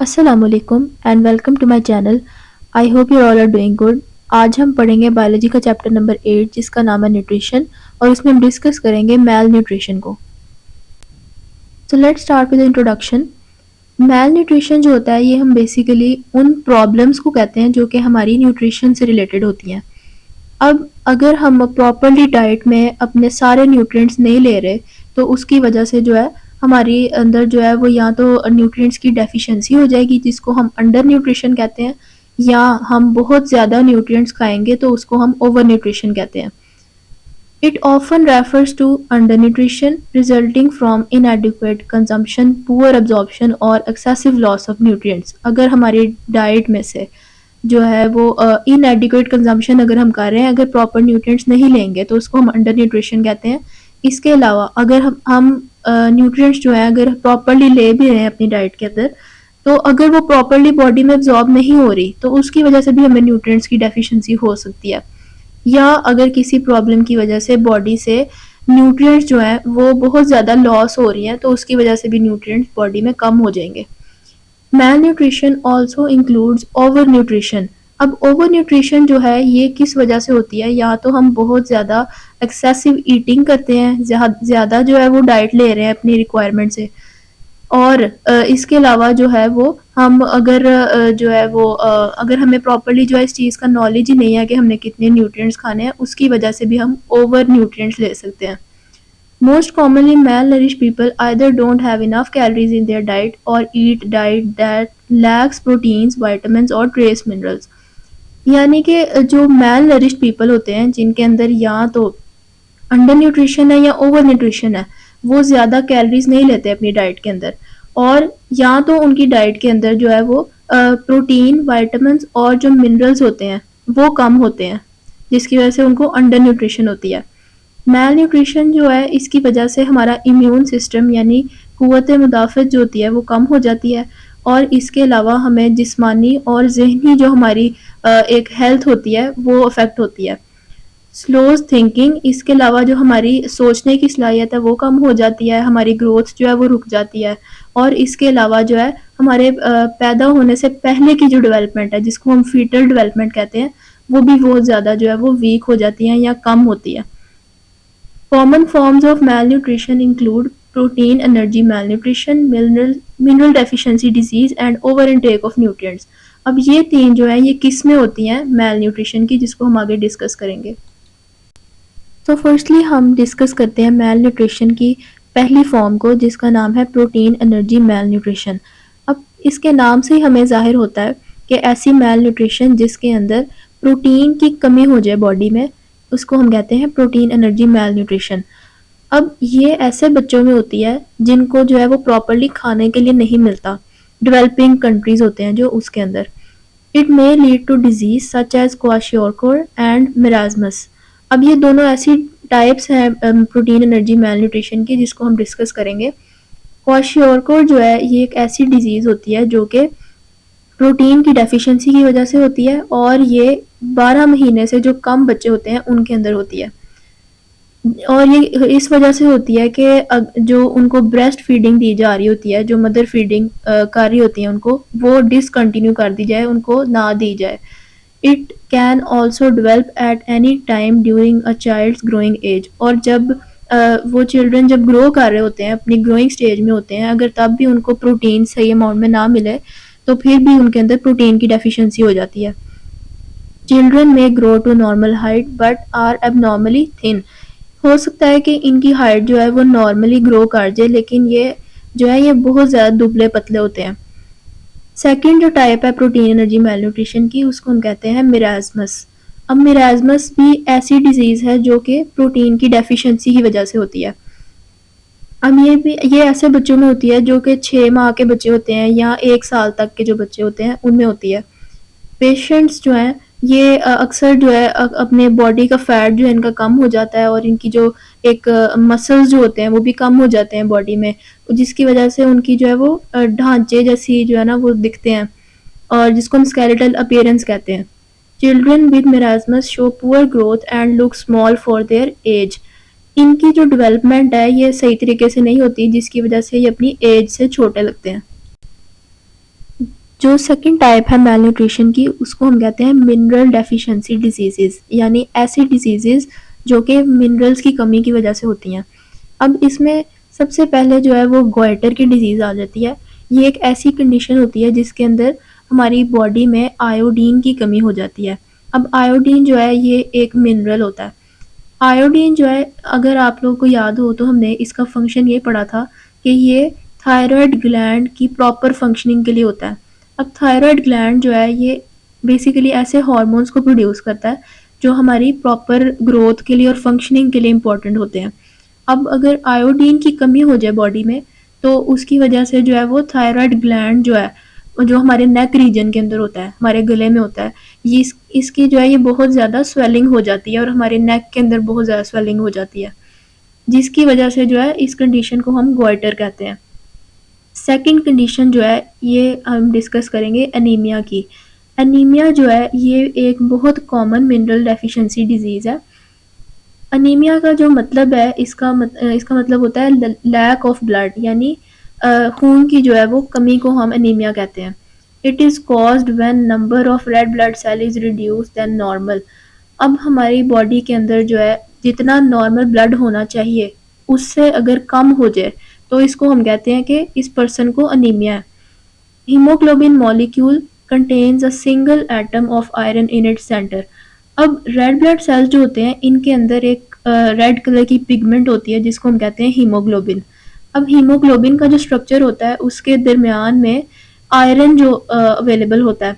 असलकुम and welcome to my channel. I hope you all are doing good. आज हम पढ़ेंगे बायोलॉजी का चैप्टर नंबर 8 जिसका नाम है न्यूट्रिशन, और इसमें हम डिस्कस करेंगे मैल न्यूट्रिशन को। So let's start with introduction. Malnutrition जो होता है ये हम बेसिकली उन प्रॉब्लम्स को कहते हैं जो कि हमारी न्यूट्रिशन से रिलेटेड होती हैं। अब अगर हम प्रॉपरली डाइट में अपने सारे न्यूट्रिएंट्स नहीं ले रहे तो उसकी वजह से जो है हमारी अंदर जो है वो या तो न्यूट्रिएंट्स की डेफिशिएंसी हो जाएगी जिसको हम अंडर न्यूट्रिशन कहते हैं, या हम बहुत ज़्यादा न्यूट्रिएंट्स खाएंगे तो उसको हम ओवर न्यूट्रिशन कहते हैं। It often refers to undernutrition resulting from inadequate consumption, poor absorption और excessive loss of nutrients। अगर हमारी डाइट में से जो है वो इनएडिक्वेट कंजम्पशन अगर हम कर रहे हैं, अगर प्रॉपर न्यूट्रिएंट्स नहीं लेंगे तो उसको हम अंडर न्यूट्रिशन कहते हैं। इसके अलावा अगर हम न्यूट्रिएंट्स जो है अगर प्रॉपरली ले भी रहे हैं अपनी डाइट के अंदर, तो अगर वो प्रॉपरली बॉडी में एब्जॉर्ब नहीं हो रही तो उसकी वजह से भी हमें न्यूट्रिएंट्स की डेफिशिएंसी हो सकती है। या अगर किसी प्रॉब्लम की वजह से बॉडी से न्यूट्रिएंट्स जो है वो बहुत ज़्यादा लॉस हो रही हैं तो उसकी वजह से भी न्यूट्रिएंट्स बॉडी में कम हो जाएंगे। Malnutrition also includes over nutrition. अब ओवर न्यूट्रिशन जो है ये किस वजह से होती है, या तो हम बहुत ज़्यादा एक्सेसिव ईटिंग करते हैं, ज़्यादा जो है वो डाइट ले रहे हैं अपनी रिक्वायरमेंट से, और इसके अलावा जो है वो हम अगर जो है वो अगर हमें प्रॉपरली जो है इस चीज़ का नॉलेज ही नहीं है कि हमने कितने न्यूट्रिएंट्स खाने हैं, उसकी वजह से भी हम ओवर न्यूट्रिएंट्स ले सकते हैं। Most commonly, malnourished people either don't have enough calories in their diet or eat diet that lacks proteins, vitamins और trace minerals। यानी कि जो malnourished people होते हैं जिनके अंदर या तो अंडर न्यूट्रिशन है या ओवर न्यूट्रिशन है, वो ज़्यादा कैलोरीज नहीं लेते अपनी डाइट के अंदर, और या तो उनकी डाइट के अंदर जो है वो प्रोटीन, वाइटामिन्स और जो मिनरल्स होते हैं वो कम होते हैं, जिसकी वजह से उनको अंडर न्यूट्रिशन होती है। मैल न्यूट्रिशन जो है इसकी वजह से हमारा इम्यून सिस्टम यानी क़ुव्वत मुदाफ़त जो होती है वो कम हो जाती है, और इसके अलावा हमें जिस्मानी और ज़हनी जो हमारी एक हेल्थ होती है वो अफेक्ट होती है। स्लोज थिंकिंग, इसके अलावा जो हमारी सोचने की सलाहियत है वो कम हो जाती है, हमारी ग्रोथ जो है वो रुक जाती है, और इसके अलावा जो है हमारे पैदा होने से पहले की जो डेवलपमेंट है जिसको हम फीटल डेवलपमेंट कहते हैं वो भी बहुत ज़्यादा जो है वो वीक हो जाती है या कम होती है। Common forms of malnutrition include protein energy malnutrition, mineral deficiency disease and over intake of nutrients। अब ये तीन जो है ये किस में होती हैं malnutrition की, जिसको हम आगे डिस्कस करेंगे। तो फर्स्टली हम डिस्कस करते हैं malnutrition की पहली फॉर्म को जिसका नाम है प्रोटीन एनर्जी malnutrition। अब इसके नाम से ही हमें जाहिर होता है कि ऐसी malnutrition जिसके अंदर प्रोटीन की कमी हो जाए बॉडी में, उसको हम कहते हैं प्रोटीन एनर्जी मैल न्यूट्रिशन। अब ये ऐसे बच्चों में होती है जिनको जो है वो प्रॉपरली खाने के लिए नहीं मिलता, डेवलपिंग कंट्रीज होते हैं जो उसके अंदर। It may lead to disease such as kwashiorkor and marasmus. अब ये दोनों ऐसी टाइप्स हैं प्रोटीन एनर्जी मैल न्यूट्रिशन की जिसको हम डिस्कस करेंगे। क्वाशियोरकोर जो है ये एक ऐसी डिजीज़ होती है जो कि प्रोटीन की डेफिशिएंसी की वजह से होती है, और ये 12 महीने से जो कम बच्चे होते हैं उनके अंदर होती है, और ये इस वजह से होती है कि जो उनको ब्रेस्ट फीडिंग दी जा रही होती है, जो मदर फीडिंग कर रही होती है उनको, वो डिसकंटिन्यू कर दी जाए, उनको ना दी जाए। It can also develop at any time during a child's growing age. और जब वो चिल्ड्रन जब ग्रो कर रहे होते हैं, अपनी ग्रोइंग स्टेज में होते हैं, अगर तब भी उनको प्रोटीन सही अमाउंट में ना मिले तो फिर भी उनके अंदर प्रोटीन की डेफिशिएंसी हो जाती है। चिल्ड्रन में grow to normal height but are abnormally thin. हो सकता है कि इनकी हाइट जो है वो नॉर्मली ग्रो कर जाए, लेकिन ये जो है ये बहुत ज़्यादा दुबले पतले होते हैं। सेकंड जो टाइप है प्रोटीन एनर्जी मैलन्यूट्रिशन की, उसको हम कहते हैं मिराजमस। अब मिराजमस भी ऐसी डिजीज़ है जो कि प्रोटीन की डेफिशिएंसी की वजह से होती है। अब ये ऐसे बच्चों में होती है जो कि 6 माह के बच्चे होते हैं या 1 साल तक के जो बच्चे होते हैं उनमें होती है। पेशेंट्स जो हैं ये अक्सर जो है अपने बॉडी का फैट जो है इनका कम हो जाता है, और इनकी जो एक मसल्स जो होते हैं वो भी कम हो जाते हैं बॉडी में, जिसकी वजह से उनकी जो है वो ढांचे जैसी जो है ना वो दिखते हैं, और जिसको हम स्केलेटल अपीयरेंस कहते हैं। Children with marasmus show poor growth and look small for their age. इनकी जो डेवलपमेंट है ये सही तरीके से नहीं होती, जिसकी वजह से ये अपनी एज से छोटे लगते हैं। जो सेकंड टाइप है मेल न्यूट्रिशन की, उसको हम कहते हैं मिनरल डेफिशिएंसी डिजीजेस, यानी ऐसी डिजीजेस जो कि मिनरल्स की कमी की वजह से होती हैं। अब इसमें सबसे पहले जो है वो गोइटर की डिजीज़ आ जाती है। ये एक ऐसी कंडीशन होती है जिसके अंदर हमारी बॉडी में आयोडीन की कमी हो जाती है। अब आयोडीन जो है ये एक मिनरल होता है। आयोडीन जो है, अगर आप लोगों को याद हो तो हमने इसका फंक्शन ये पढ़ा था कि ये थायराइड ग्लैंड की प्रॉपर फंक्शनिंग के लिए होता है। अब थायराइड ग्लैंड जो है ये बेसिकली ऐसे हार्मोन्स को प्रोड्यूस करता है जो हमारी प्रॉपर ग्रोथ के लिए और फंक्शनिंग के लिए इम्पोर्टेंट होते हैं। अब अगर आयोडीन की कमी हो जाए बॉडी में, तो उसकी वजह से जो है वो थायराइड ग्लैंड जो है, जो हमारे नेक रीजन के अंदर होता है, हमारे गले में होता है, ये इसकी जो है ये बहुत ज़्यादा स्वेलिंग हो जाती है और हमारे नेक के अंदर बहुत ज़्यादा स्वेलिंग हो जाती है, जिसकी वजह से जो है इस कंडीशन को हम गोइटर कहते हैं। सेकंड कंडीशन जो है ये हम डिस्कस करेंगे एनीमिया की। एनीमिया जो है ये एक बहुत कॉमन मिनरल डेफिशिएंसी डिजीज़ है। अनीमिया का जो मतलब है, इसका मतलब होता है लैक ऑफ ब्लड, यानी खून की जो है वो कमी को हम अनीमिया कहते हैं। It is caused when number of red blood cell is reduce than normal. अब हमारी बॉडी के अंदर जो है जितना नॉर्मल ब्लड होना चाहिए उससे अगर कम हो जाए तो इसको हम कहते हैं कि इस पर्सन को अनीमिया है। Haemoglobin molecule contains a single atom of iron in its centre. अब रेड ब्लड सेल्स जो होते हैं इनके अंदर एक रेड कलर की पिगमेंट होती है जिसको हम कहते हैं हीमोग्लोबिन। अब हीमोग्लोबिन का जो स्ट्रक्चर होता है उसके दरमियान में आयरन जो अवेलेबल होता है।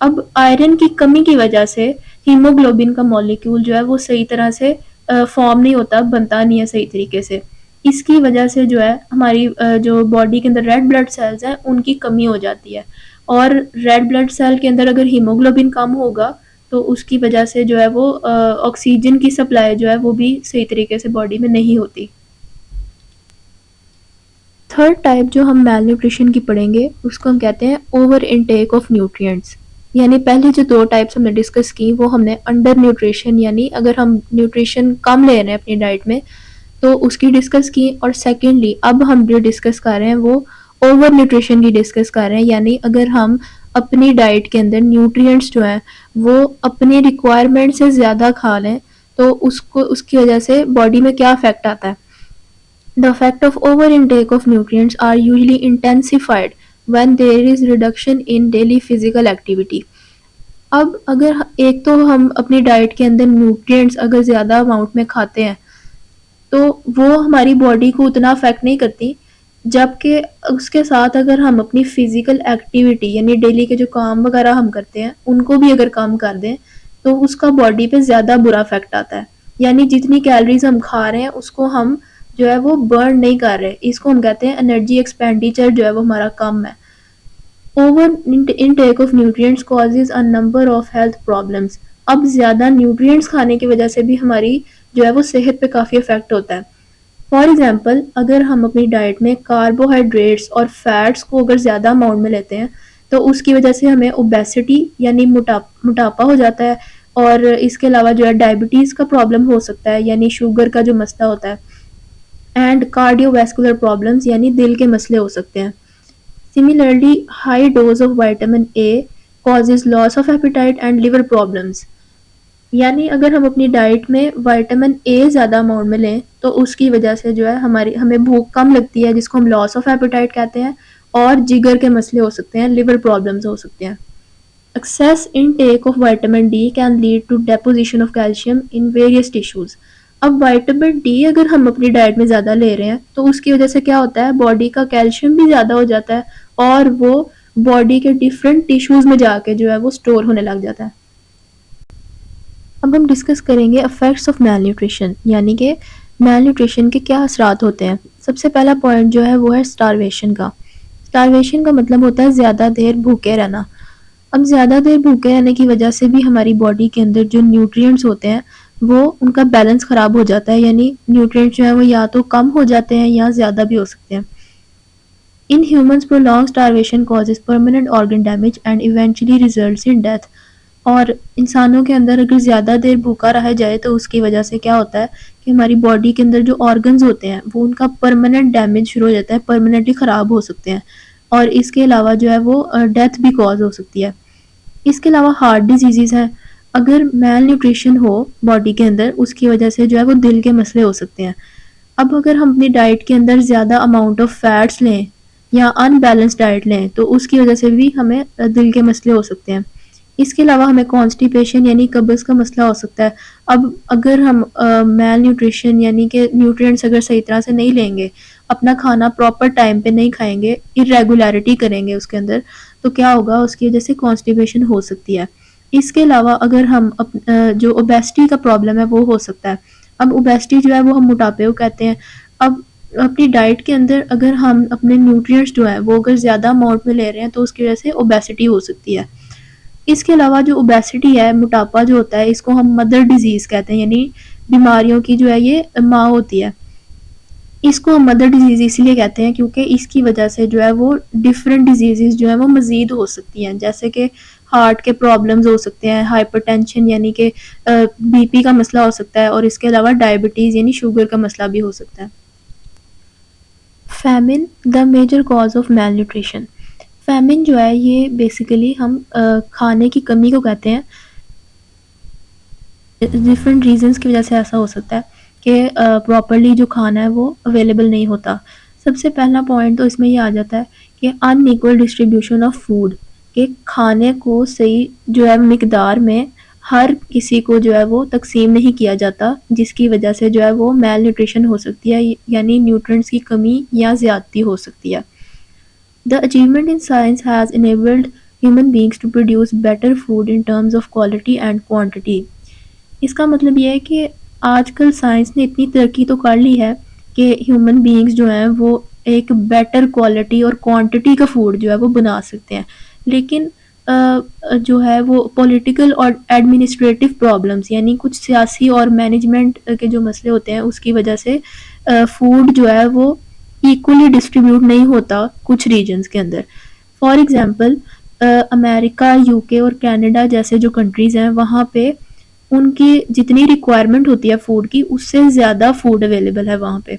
अब आयरन की कमी की वजह से हीमोग्लोबिन का मॉलिक्यूल जो है वो सही तरह से फॉर्म नहीं होता, बनता नहीं है सही तरीके से। इसकी वजह से जो है हमारी जो बॉडी के अंदर रेड ब्लड सेल्स हैं उनकी कमी हो जाती है, और रेड ब्लड सेल के अंदर अगर हीमोग्लोबिन कम होगा तो उसकी वजह से जो है वो ऑक्सीजन की सप्लाई जो है वो भी सही तरीके से बॉडी में नहीं होती। थर्ड टाइप जो हम मेल न्यूट्रिशन की पढ़ेंगे उसको हम कहते हैं ओवर इनटेक ऑफ न्यूट्रिएंट्स। यानी पहले जो दो टाइप्स हमने डिस्कस की वो हमने अंडर न्यूट्रिशन, यानी अगर हम न्यूट्रिशन कम ले रहे हैं अपनी डाइट में तो उसकी डिस्कस की, और सेकेंडली अब हम जो डिस्कस कर रहे हैं वो ओवर न्यूट्रिशन की डिस्कस कर रहे हैं, यानी अगर हम अपनी डाइट के अंदर न्यूट्रिएंट्स जो हैं वो अपनी रिक्वायरमेंट से ज़्यादा खा लें तो उसको उसकी वजह से बॉडी में क्या इफेक्ट आता है। The effect of over intake of nutrients are usually intensified when there is reduction in daily physical activity. अब अगर एक तो हम अपनी डाइट के अंदर न्यूट्रिएंट्स अगर ज़्यादा अमाउंट में खाते हैं तो वो हमारी बॉडी को उतना अफेक्ट नहीं करती, जबकि उसके साथ अगर हम अपनी फिजिकल एक्टिविटी यानी डेली के जो काम वगैरह हम करते हैं उनको भी अगर कम कर दें तो उसका बॉडी पे ज़्यादा बुरा इफेक्ट आता है। यानी जितनी कैलोरीज हम खा रहे हैं उसको हम जो है वो बर्न नहीं कर रहे, इसको हम कहते हैं एनर्जी एक्सपेंडिचर जो है वो हमारा कम है। Over intake of nutrients causes a number of health problems. अब ज़्यादा न्यूट्रिएंट्स खाने की वजह से भी हमारी जो है वो सेहत पे काफ़ी इफेक्ट होता है। फॉर एग्जांपल, अगर हम अपनी डाइट में कार्बोहाइड्रेट्स और फैट्स को अगर ज़्यादा अमाउंट में लेते हैं तो उसकी वजह से हमें ओबेसिटी यानी मोटापा हो जाता है, और इसके अलावा जो है डायबिटीज़ का प्रॉब्लम हो सकता है, यानी शुगर का जो मसला होता है, एंड कार्डियोवैस्कुलर प्रॉब्लम्स यानी दिल के मसले हो सकते हैं। Similarly high dose of vitamin A causes loss of appetite and liver problems. यानी अगर हम अपनी डाइट में विटामिन ए ज़्यादा अमाउंट में लें तो उसकी वजह से जो है हमें भूख कम लगती है जिसको हम लॉस ऑफ एपेटाइट कहते हैं, और जिगर के मसले हो सकते हैं, लिवर प्रॉब्लम्स हो सकते हैं। Excess intake of vitamin D can lead to deposition of calcium in various tissues. अब विटामिन डी अगर हम अपनी डाइट में ज़्यादा ले रहे हैं तो उसकी वजह से क्या होता है, बॉडी का कैल्शियम भी ज़्यादा हो जाता है और वो बॉडी के डिफरेंट टिश्यूज़ में जाके जो है वो स्टोर होने लग जाता है। अब हम डिस्कस करेंगे अफेक्ट्स ऑफ मेल न्यूट्रिशन, यानी कि मेल न्यूट्रिशन के क्या असरात होते हैं। सबसे पहला पॉइंट जो है वो है स्टारवेशन का। स्टारवेशन का मतलब होता है ज़्यादा देर भूखे रहना। अब ज़्यादा देर भूखे रहने की वजह से भी हमारी बॉडी के अंदर जो न्यूट्रिएंट्स होते हैं वो उनका बैलेंस ख़राब हो जाता है, यानी न्यूट्रिएंट्स जो है वो या तो कम हो जाते हैं या ज़्यादा भी हो सकते हैं। In humans prolong starvation causes permanent organ damage and eventually results in death. और इंसानों के अंदर अगर ज़्यादा देर भूखा रहा जाए तो उसकी वजह से क्या होता है कि हमारी बॉडी के अंदर जो ऑर्गन्स होते हैं वो उनका परमानेंट डैमेज शुरू हो जाता है, परमानेंटली ख़राब हो सकते हैं, और इसके अलावा जो है वो डेथ भी कॉज हो सकती है। इसके अलावा हार्ट डिजीजेस हैं। अगर मेल न्यूट्रिशन हो बॉडी के अंदर, उसकी वजह से जो है वो दिल के मसले हो सकते हैं। अब अगर हम अपनी डाइट के अंदर ज़्यादा अमाउंट ऑफ फैट्स लें या अनबैलेंस डाइट लें तो उसकी वजह से भी हमें दिल के मसले हो सकते हैं। इसके अलावा हमें कॉन्स्टिपेशन यानी कब्ज़ का मसला हो सकता है। अब अगर हम मेल न्यूट्रिशन यानी कि न्यूट्रिएंट्स अगर सही तरह से नहीं लेंगे, अपना खाना प्रॉपर टाइम पे नहीं खाएंगे, इरेगुलरिटी करेंगे उसके अंदर, तो क्या होगा, उसकी वजह से कॉन्स्टिपेशन हो सकती है। इसके अलावा अगर हम जो ओबेसिटी का प्रॉब्लम है वो हो सकता है। अब ओबेसिटी जो है वो हम मोटापे को कहते हैं। अब अपनी डाइट के अंदर अगर हम अपने न्यूट्रिएंट्स जो है वो अगर ज़्यादा अमाउंट में ले रहे हैं तो उसकी वजह से ओबेसिटी हो सकती है। इसके अलावा जो ओबेसिटी है, मोटापा जो होता है, इसको हम मदर डिजीज़ कहते हैं, यानी बीमारियों की जो है ये माँ होती है। इसको हम मदर डिजीज़ इसलिए कहते हैं क्योंकि इसकी वजह से जो है वो डिफरेंट डिजीज़ जो है वो मज़ीद हो सकती हैं, जैसे कि हार्ट के प्रॉब्लम्स हो सकते हैं, हाइपरटेंशन यानी कि बीपी का मसला हो सकता है, और इसके अलावा डायबिटीज़ यानी शुगर का मसला भी हो सकता है। Famine the major cause of malnutrition. Famine जो है ये बेसिकली हम खाने की कमी को कहते हैं। डिफरेंट रीजंस की वजह से ऐसा हो सकता है कि प्रॉपरली जो खाना है वो अवेलेबल नहीं होता। सबसे पहला पॉइंट तो इसमें ये आ जाता है कि अनइक्वल डिस्ट्रीब्यूशन ऑफ फूड, कि खाने को सही जो है मिकदार में हर किसी को जो है वो तकसीम नहीं किया जाता, जिसकी वजह से जो है वो मेल न्यूट्रिशन हो सकती है, यानी न्यूट्रिएंट्स की कमी या ज़्यादती हो सकती है। The achievement in science has enabled human beings to produce better food in terms of quality and quantity. इसका मतलब ये है कि आजकल साइंस ने इतनी तरक्की तो कर ली है कि ह्यूमन बीइंग्स जो हैं वो एक बेटर क्वालिटी और क्वांटिटी का फूड जो है वो बना सकते हैं, लेकिन जो है वो पॉलिटिकल और एडमिनिस्ट्रेटिव प्रॉब्लम्स यानी कुछ सियासी और मैनेजमेंट के जो मसले होते हैं उसकी वजह से फूड जो है वो इक्वली डिस्ट्रीब्यूट नहीं होता कुछ रीजन्स के अंदर। फॉर एग्जांपल अमेरिका, यूके और कनाडा जैसे जो कंट्रीज़ हैं वहाँ पे उनकी जितनी रिक्वायरमेंट होती है फूड की उससे ज़्यादा फूड अवेलेबल है वहाँ पे,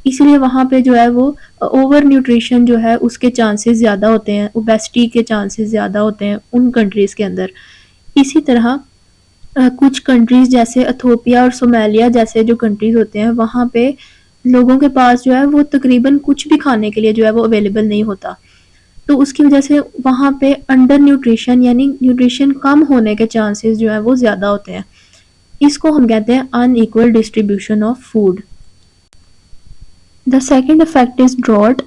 इसलिए वहाँ पे जो है वो ओवर न्यूट्रिशन जो है उसके चांसेस ज़्यादा होते हैं, ओबेसिटी के चांसेस ज़्यादा होते हैं उन कंट्रीज़ के अंदर। इसी तरह कुछ कंट्रीज़ जैसे इथियोपिया और सोमालिया जैसे जो कंट्रीज़ होते हैं वहाँ पे लोगों के पास जो है वो तकरीबन कुछ भी खाने के लिए जो है वो अवेलेबल नहीं होता, तो उसकी वजह से वहाँ पे अंडर न्यूट्रिशन यानी न्यूट्रिशन कम होने के चांसेस जो है वो ज़्यादा होते हैं। इसको हम कहते हैं unequal distribution of food. The second effect is drought.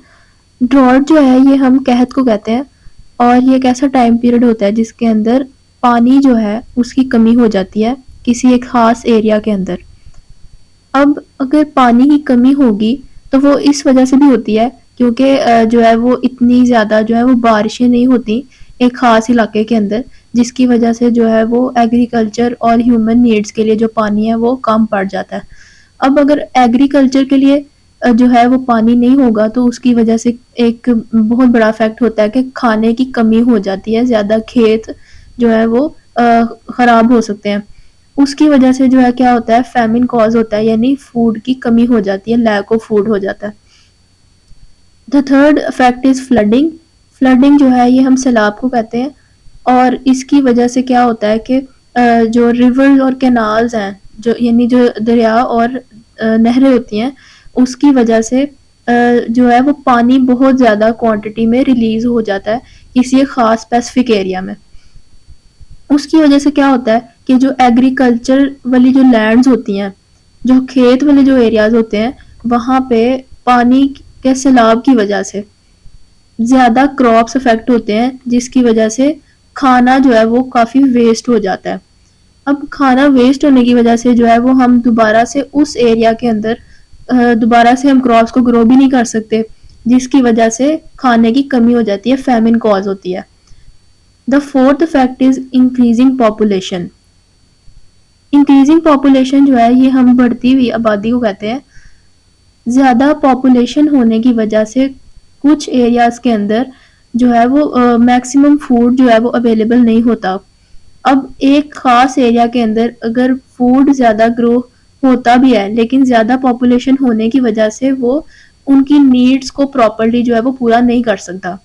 Drought जो है ये हम कहत को कहते हैं, और ये एक ऐसा टाइम पीरियड होता है जिसके अंदर पानी जो है उसकी कमी हो जाती है किसी एक ख़ास एरिया के अंदर। अब अगर पानी की कमी होगी तो वो इस वजह से भी होती है क्योंकि जो है वो इतनी ज़्यादा जो है वो बारिशें नहीं होती एक ख़ास इलाके के अंदर, जिसकी वजह से जो है वो एग्रीकल्चर और ह्यूमन नीड्स के लिए जो पानी है वो कम पड़ जाता है। अब अगर एग्रीकल्चर के लिए जो है वो पानी नहीं होगा तो उसकी वजह से एक बहुत बड़ा इफेक्ट होता है कि खाने की कमी हो जाती है, ज़्यादा खेत जो है वो ख़राब हो सकते हैं। उसकी वजह से जो है क्या होता है, फैमिन कॉज होता है, यानी फूड की कमी हो जाती है, लैक ऑफ फूड हो जाता है। The third effect is flooding. Flooding जो है ये हम सैलाब को कहते हैं, और इसकी वजह से क्या होता है कि जो रिवर्स और कैनाल्स हैं जो यानी जो दरिया और नहरें होती हैं उसकी वजह से जो है वो पानी बहुत ज़्यादा क्वांटिटी में रिलीज़ हो जाता है किसी एक ख़ास स्पेसिफिक एरिया में। उसकी वजह से क्या होता है कि जो एग्रीकल्चर वाली जो लैंड्स होती हैं, जो खेत वाले जो एरियाज होते हैं, वहाँ पे पानी के सैलाब की वजह से ज़्यादा क्रॉप्स अफेक्ट होते हैं, जिसकी वजह से खाना जो है वो काफ़ी वेस्ट हो जाता है। अब खाना वेस्ट होने की वजह से जो है वो हम दोबारा से उस एरिया के अंदर दोबारा से हम क्रॉप्स को ग्रो भी नहीं कर सकते, जिसकी वजह से खाने की कमी हो जाती है, फैमिन कॉज होती है। The fourth effect is increasing population. Increasing population जो है ये हम बढ़ती हुई आबादी को कहते हैं। ज़्यादा पॉपुलेशन होने की वजह से कुछ एरियाज के अंदर जो है वो मैक्सिमम फूड जो है वो अवेलेबल नहीं होता। अब एक ख़ास एरिया के अंदर अगर फूड ज़्यादा ग्रो होता भी है लेकिन ज़्यादा पॉपुलेशन होने की वजह से वो उनकी नीड्स को प्रॉपरली जो है वो पूरा नहीं कर सकता।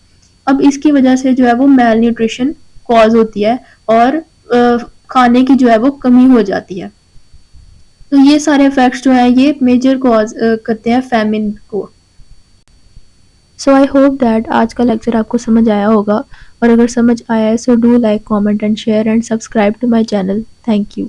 अब इसकी वजह से जो है वो मेल न्यूट्रिशन कॉज होती है और खाने की जो है वो कमी हो जाती है। तो ये सारे इफेक्ट्स जो है ये मेजर कॉज करते हैं फैमिन को। सो आई होप दैट आज का लेक्चर आपको समझ आया होगा, और अगर समझ आया है so do like, comment and share and subscribe to my channel. Thank you.